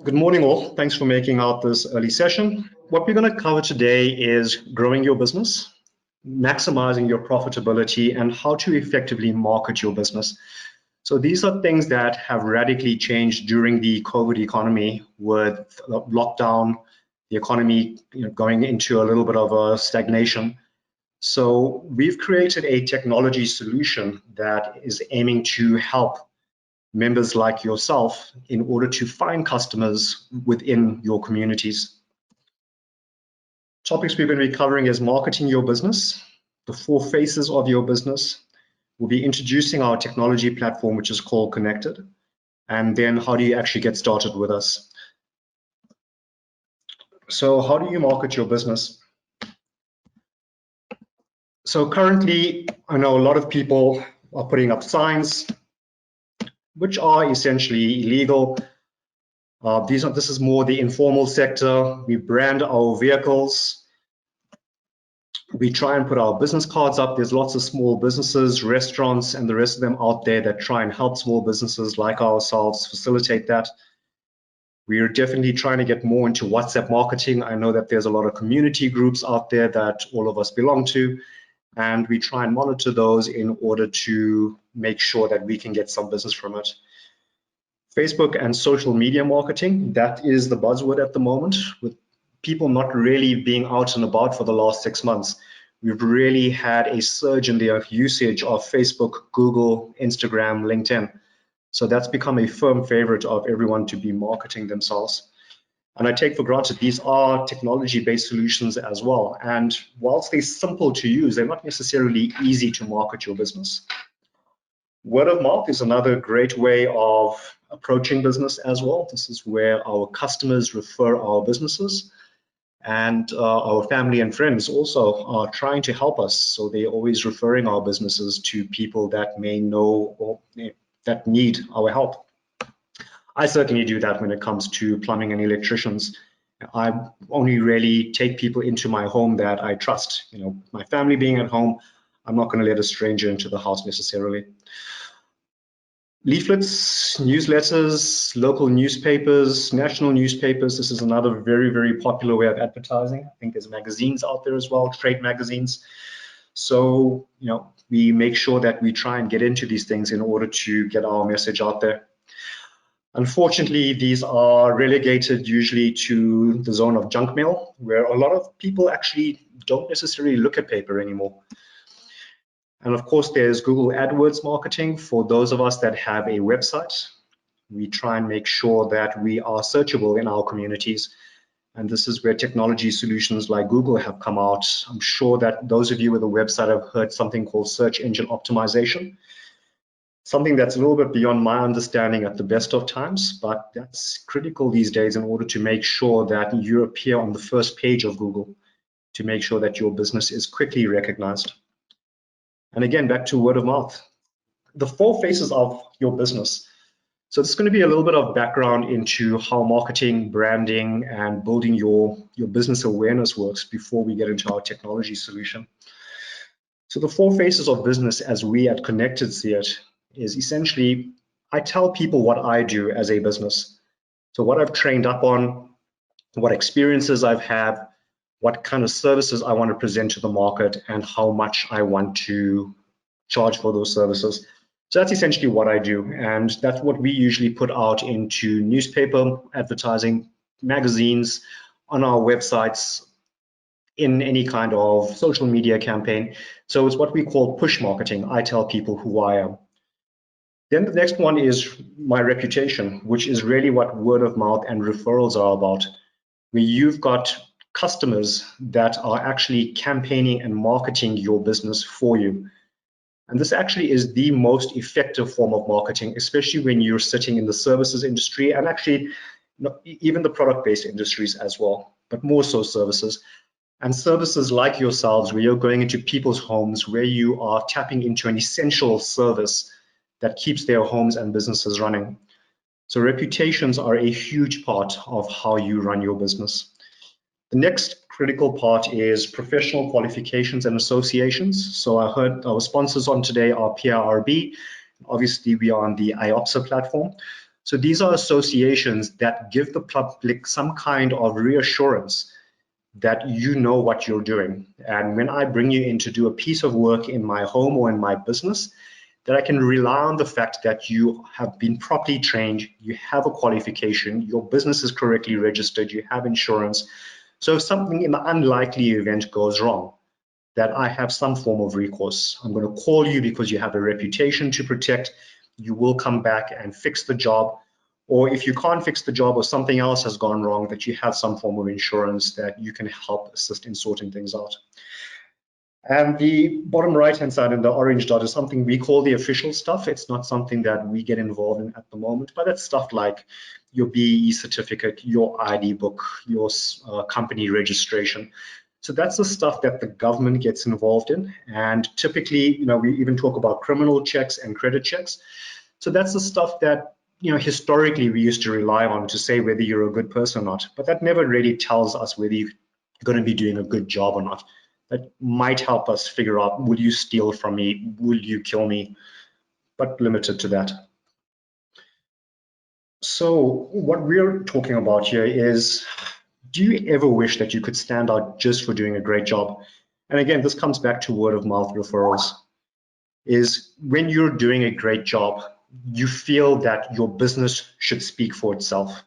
Good morning all. Thanks for making out this early session. What we're going to cover today is growing your business, maximizing your profitability, and how to effectively market your business. So these are things that have radically changed during the COVID economy with lockdown, the economy going into a little bit of a stagnation. So we've created a technology solution that is aiming to help members like yourself in order to find customers within your communities. Topics we're going to be covering is marketing your business, the 4 phases of your business. We'll be introducing our technology platform, which is called Connected, and then how do you actually get started with us. So how do you market your business? So currently, I know a lot of people are putting up signs which are essentially illegal. This is more the informal sector. We brand our vehicles. We try and put our business cards up. There's lots of small businesses, restaurants, and the rest of them out there that try and help small businesses like ourselves facilitate that. We are definitely trying to get more into WhatsApp marketing. I know that there's a lot of community groups out there that all of us belong to, and we try and monitor those in order to make sure that we can get some business from it. Facebook and social media marketing, that is the buzzword at the moment, with people not really being out and about for the last 6 months. We've really had a surge in the usage of Facebook, Google, Instagram, LinkedIn. So that's become a firm favorite of everyone to be marketing themselves. And I take for granted these are technology-based solutions as well. And whilst they're simple to use, they're not necessarily easy to market your business. Word of mouth is another great way of approaching business as well. This is where our customers refer our businesses, and our family and friends also are trying to help us. So they're always referring our businesses to people that may know or that need our help. I certainly do that when it comes to plumbing and electricians. I only really take people into my home that I trust. My family being at home, I'm not going to let a stranger into the house necessarily. Leaflets, newsletters, local newspapers, national newspapers. This is another very, very popular way of advertising. I think there's magazines out there as well, trade magazines. So, we make sure that we try and get into these things in order to get our message out there. Unfortunately, these are relegated usually to the zone of junk mail, where a lot of people actually don't necessarily look at paper anymore. And of course, there's Google AdWords marketing for those of us that have a website. We try and make sure that we are searchable in our communities. And this is where technology solutions like Google have come out. I'm sure that those of you with a website have heard something called search engine optimization. Something that's a little bit beyond my understanding at the best of times, but that's critical these days in order to make sure that you appear on the first page of Google, to make sure that your business is quickly recognized. And again, back to word of mouth. The 4 phases of your business. So it's going to be a little bit of background into how marketing, branding, and building your business awareness works before we get into our technology solution. So the 4 phases of business as we at Connected see it is essentially, I tell people what I do as a business. So what I've trained up on, what experiences I've had, what kind of services I want to present to the market, and how much I want to charge for those services. So that's essentially what I do, and that's what we usually put out into newspaper advertising, magazines, on our websites, in any kind of social media campaign. So it's what we call push marketing. I tell people who I am. Then the next one is my reputation, which is really what word of mouth and referrals are about, where you've got customers that are actually campaigning and marketing your business for you. And this actually is the most effective form of marketing, especially when you're sitting in the services industry, and actually even the product-based industries as well, but more so services. And services like yourselves, where you're going into people's homes, where you are tapping into an essential service that keeps their homes and businesses running. So reputations are a huge part of how you run your business. The next critical part is professional qualifications and associations. So I heard our sponsors on today are PIRB. Obviously, we are on the IOPSA platform. So these are associations that give the public some kind of reassurance that you know what you're doing. And when I bring you in to do a piece of work in my home or in my business, that I can rely on the fact that you have been properly trained, you have a qualification, your business is correctly registered, you have insurance. So if something in the unlikely event goes wrong, that I have some form of recourse. I'm going to call you because you have a reputation to protect. You will come back and fix the job. Or if you can't fix the job or something else has gone wrong, that you have some form of insurance that you can help assist in sorting things out. And the bottom right-hand side in the orange dot is something we call the official stuff. It's not something that we get involved in at the moment, but it's stuff like your BE certificate, your ID book, your company registration. So that's the stuff that the government gets involved in. And typically, we even talk about criminal checks and credit checks. So that's the stuff that, historically we used to rely on to say whether you're a good person or not. But that never really tells us whether you're going to be doing a good job or not. That might help us figure out, will you steal from me? Will you kill me? But limited to that. So what we're talking about here is, do you ever wish that you could stand out just for doing a great job? And again, this comes back to word of mouth referrals. Is when you're doing a great job, you feel that your business should speak for itself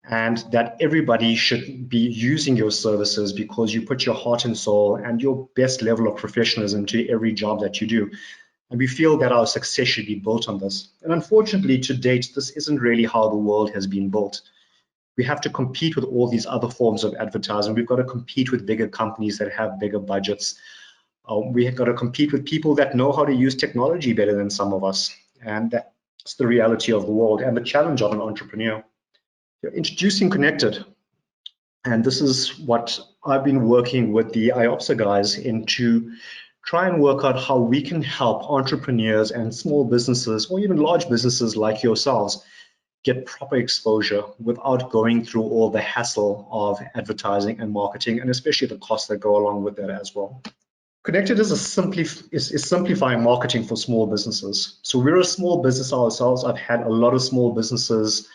and that everybody should be using your services because you put your heart and soul and your best level of professionalism to every job that you do. And we feel that our success should be built on this. And unfortunately, to date, this isn't really how the world has been built. We have to compete with all these other forms of advertising. We've got to compete with bigger companies that have bigger budgets. We have got to compete with people that know how to use technology better than some of us. And that's the reality of the world and the challenge of an entrepreneur. You're introducing Connected. And this is what I've been working with the IOPSA guys into try and work out how we can help entrepreneurs and small businesses or even large businesses like yourselves get proper exposure without going through all the hassle of advertising and marketing, and especially the costs that go along with that as well. Connected is simplifying marketing for small businesses. So we're a small business ourselves. I've had a lot of small businesses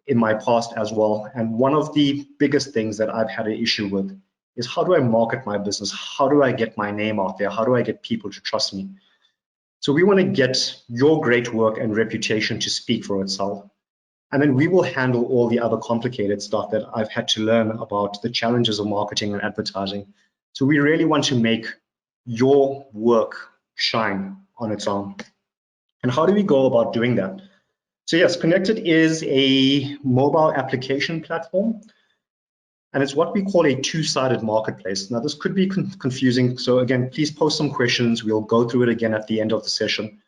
in my past as well. And one of the biggest things that I've had an issue with is, how do I market my business? How do I get my name out there? How do I get people to trust me? So we want to get your great work and reputation to speak for itself. And then we will handle all the other complicated stuff that I've had to learn about the challenges of marketing and advertising. So we really want to make your work shine on its own. And how do we go about doing that? So yes, Connected is a mobile application platform, and it's what we call a two-sided marketplace. Now, this could be confusing, so again, please post some questions. We'll go through it again at the end of the session.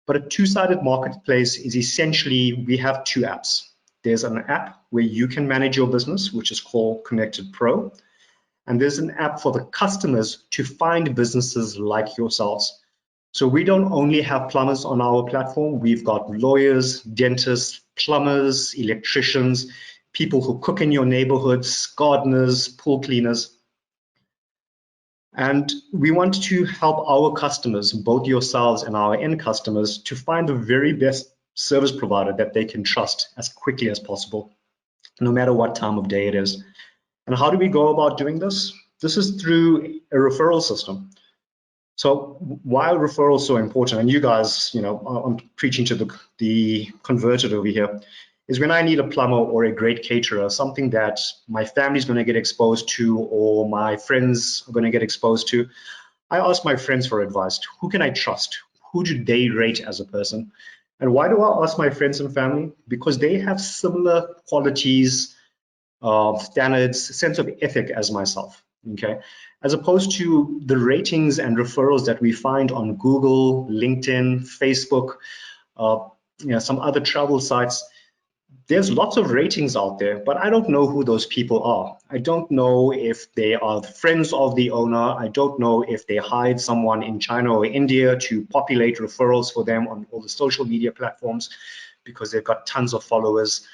But a two-sided marketplace is essentially, we have two apps. There's an app where you can manage your business, which is called Connected Pro. And there's an app for the customers to find businesses like yourselves. So we don't only have plumbers on our platform. We've got lawyers, dentists, plumbers, electricians, people who cook in your neighborhoods, gardeners, pool cleaners. And we want to help our customers, both yourselves and our end customers, to find the very best service provider that they can trust as quickly as possible, no matter what time of day it is. And how do we go about doing this? This is through a referral system. So why are referrals so important? And you guys, I'm preaching to the converted over here, is when I need a plumber or a great caterer, something that my family's going to get exposed to or my friends are going to get exposed to, I ask my friends for advice. Who can I trust? Who do they rate as a person? And why do I ask my friends and family? Because they have similar qualities, standards, sense of ethic as myself, okay? As opposed to the ratings and referrals that we find on Google, LinkedIn, Facebook, some other travel sites. There's lots of ratings out there, but I don't know who those people are. I don't know if they are friends of the owner. I don't know if they hired someone in China or India to populate referrals for them on all the social media platforms because they've got tons of followers.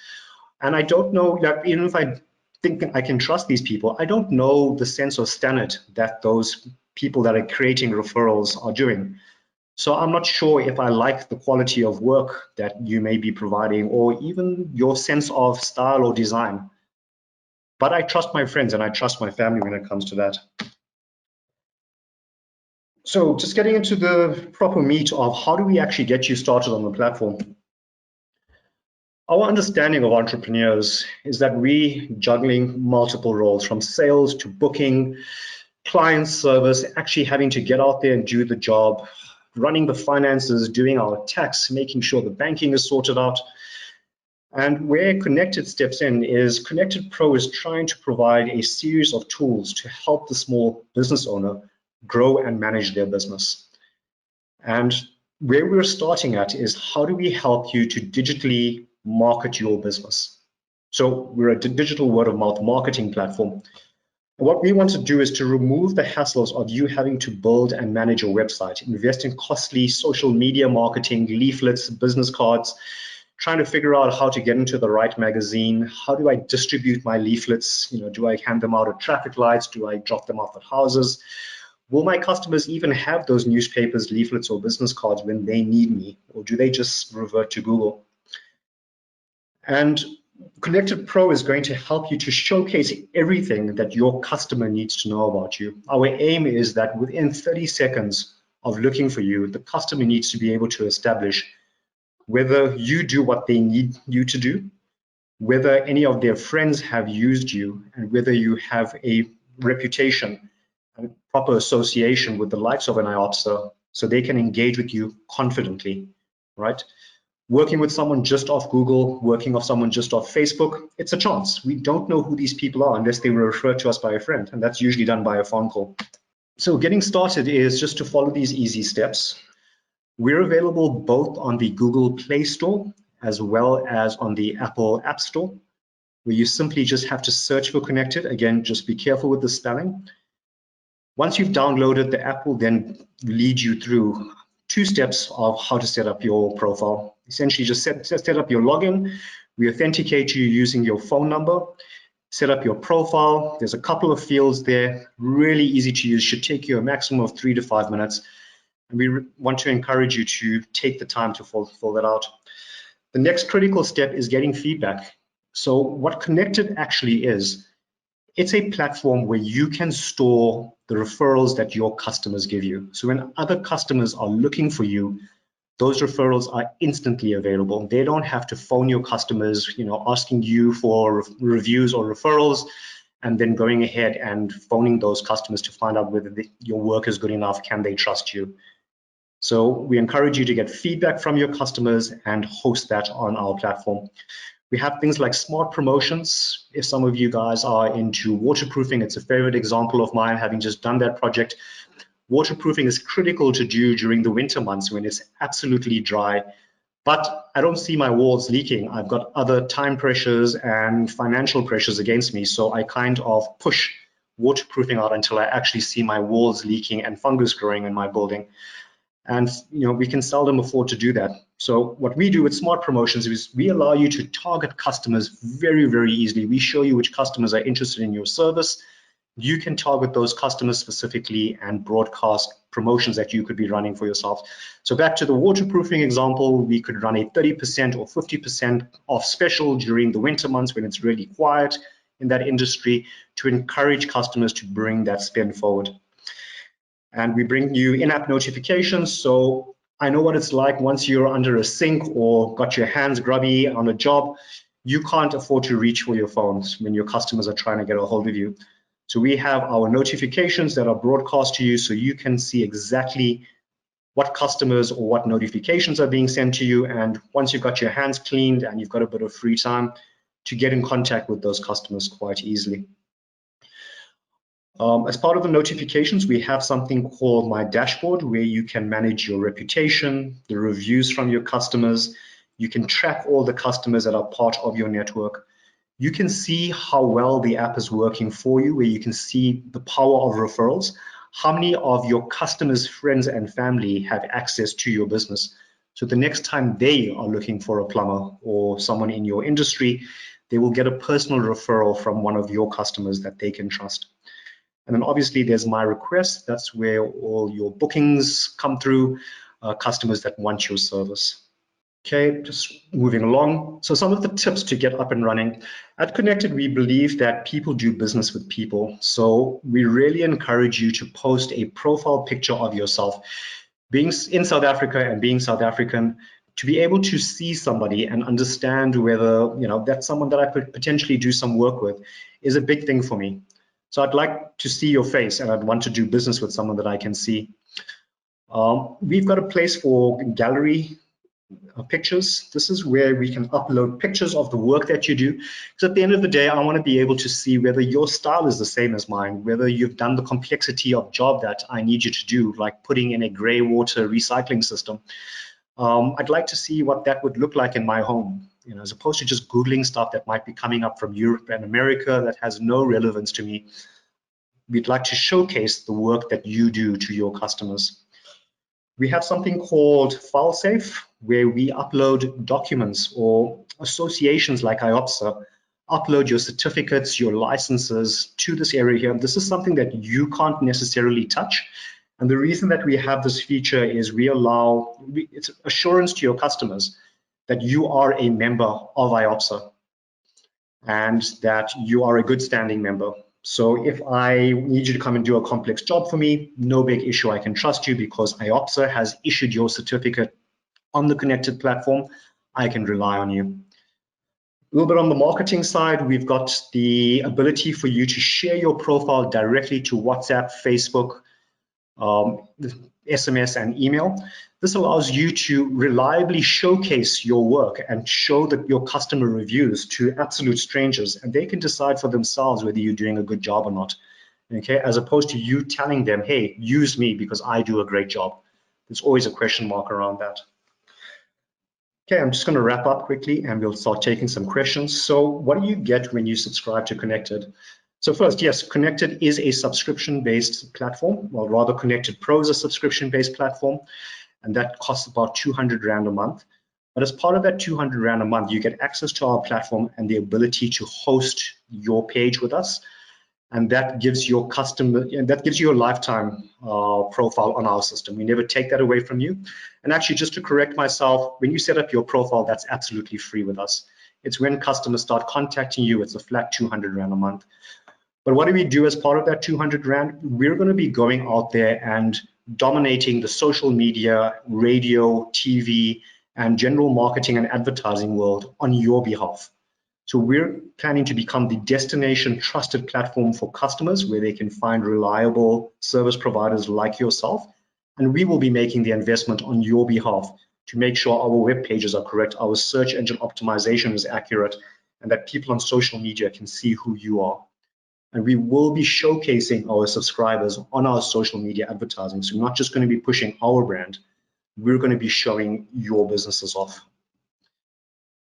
And I don't know, even if I think I can trust these people, I don't know the sense of standard that those people that are creating referrals are doing. So I'm not sure if I like the quality of work that you may be providing or even your sense of style or design. But I trust my friends and I trust my family when it comes to that. So just getting into the proper meat of how do we actually get you started on the platform? Our understanding of entrepreneurs is that we juggling multiple roles from sales to booking, client service, actually having to get out there and do the job, running the finances, doing our tax, making sure the banking is sorted out. And where Connected steps in is Connected Pro is trying to provide a series of tools to help the small business owner grow and manage their business. And where we're starting at is how do we help you to digitally market your business? So we're a digital word of mouth marketing platform. What we want to do is to remove the hassles of you having to build and manage your website, invest in costly social media marketing, leaflets, business cards, trying to figure out how to get into the right magazine. How do I distribute my leaflets? Do I hand them out at traffic lights? Do I drop them off at houses? Will my customers even have those newspapers, leaflets, or business cards when they need me? Or do they just revert to Google? And Connected Pro is going to help you to showcase everything that your customer needs to know about you. Our aim is that within 30 seconds of looking for you, the customer needs to be able to establish whether you do what they need you to do, whether any of their friends have used you, and whether you have a reputation and proper association with the likes of an IOPSA so they can engage with you confidently, right? Working with someone just off Google, working with someone just off Facebook, it's a chance. We don't know who these people are unless they were referred to us by a friend, and that's usually done by a phone call. So getting started is just to follow these easy steps. We're available both on the Google Play Store as well as on the Apple App Store, where you simply just have to search for Connected. Again, just be careful with the spelling. Once you've downloaded, the app will then lead you through 2 steps of how to set up your profile. Essentially, just set up your login. We authenticate you using your phone number. Set up your profile. There's a couple of fields there, really easy to use, should take you a maximum of 3 to 5 minutes. And we want to encourage you to take the time to fill that out. The next critical step is getting feedback. So what Connected actually is, it's a platform where you can store the referrals that your customers give you. So when other customers are looking for you, those referrals are instantly available. They don't have to phone your customers, asking you for reviews or referrals, and then going ahead and phoning those customers to find out whether your work is good enough, can they trust you? So we encourage you to get feedback from your customers and host that on our platform. We have things like smart promotions. If some of you guys are into waterproofing, it's a favorite example of mine, having just done that project. Waterproofing is critical to do during the winter months when it's absolutely dry. But I don't see my walls leaking. I've got other time pressures and financial pressures against me. So I kind of push waterproofing out until I actually see my walls leaking and fungus growing in my building. And we can seldom afford to do that. So what we do with smart promotions is we allow you to target customers very, very easily. We show you which customers are interested in your service. You can target those customers specifically and broadcast promotions that you could be running for yourself. So back to the waterproofing example, we could run a 30% or 50% off special during the winter months when it's really quiet in that industry to encourage customers to bring that spend forward. And we bring you in-app notifications. So I know what it's like once you're under a sink or got your hands grubby on a job, you can't afford to reach for your phones when your customers are trying to get a hold of you. So we have our notifications that are broadcast to you so you can see exactly what customers or what notifications are being sent to you. And once you've got your hands cleaned and you've got a bit of free time, to get in contact with those customers quite easily. As part of the notifications, we have something called My Dashboard, where you can manage your reputation, the reviews from your customers. You can track all the customers that are part of your network. You can see how well the app is working for you, where you can see the power of referrals. How many of your customers, friends, and family have access to your business? So the next time they are looking for a plumber or someone in your industry, they will get a personal referral from one of your customers that they can trust. And then obviously there's My Request. That's where all your bookings come through. customers that want your service. Okay, just moving along. So some of the tips to get up and running. At Connected, we believe that people do business with people. So we really encourage you to post a profile picture of yourself. Being in South Africa and being South African, to be able to see somebody and understand whether that's someone that I could potentially do some work with is a big thing for me. So I'd like to see your face, and I'd want to do business with someone that I can see. We've got a place for gallery pictures. This is where we can upload pictures of the work that you do, because at the end of the day, I want to be able to see whether your style is the same as mine, whether you've done the complexity of job that I need you to do, like putting in a gray water recycling system. I'd like to see what that would look like in my home, as opposed to just Googling stuff that might be coming up from Europe and America that has no relevance to me. We'd like to showcase the work that you do to your customers. We have something called FileSafe, where we upload documents, or associations like IOPSA upload your certificates, your licenses to this area here. This is something that you can't necessarily touch. And the reason that we have this feature is it's assurance to your customers that you are a member of IOPSA and that you are a good standing member. So if I need you to come and do a complex job for me, no big issue. I can trust you because IOPSA has issued your certificate on the Connected platform. I can rely on you. A little bit on the marketing side, we've got the ability for you to share your profile directly to WhatsApp, Facebook, SMS, and email. This allows you to reliably showcase your work and show your customer reviews to absolute strangers, and they can decide for themselves whether you're doing a good job or not. Okay, as opposed to you telling them, hey, use me because I do a great job. There's always a question mark around that. Okay, I'm just going to wrap up quickly and we'll start taking some questions. So what do you get when you subscribe to Connected? So first, yes, Connected is a subscription-based platform. Well, rather, Connected Pro is a subscription-based platform, and that costs about 200 Rand a month. But as part of that 200 Rand a month, you get access to our platform and the ability to host your page with us. And that gives your customer, and that gives you a lifetime profile on our system. We never take that away from you. And actually, just to correct myself, when you set up your profile, that's absolutely free with us. It's when customers start contacting you, it's a flat 200 Rand a month. But what do we do as part of that 200 Rand? We're going to be going out there and dominating the social media, radio, TV, and general marketing and advertising world on your behalf. So we're planning to become the destination trusted platform for customers where they can find reliable service providers like yourself. And we will be making the investment on your behalf to make sure our web pages are correct, our search engine optimization is accurate, and that people on social media can see who you are. And we will be showcasing our subscribers on our social media advertising. So we're not just going to be pushing our brand, we're going to be showing your businesses off.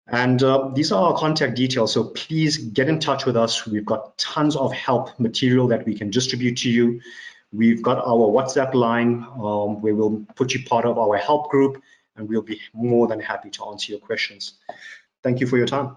And these are our contact details, so please get in touch with us. We've got tons of help material that we can distribute to you. We've got our WhatsApp line where we'll put you part of our help group, and we'll be more than happy to answer your questions. Thank you for your time.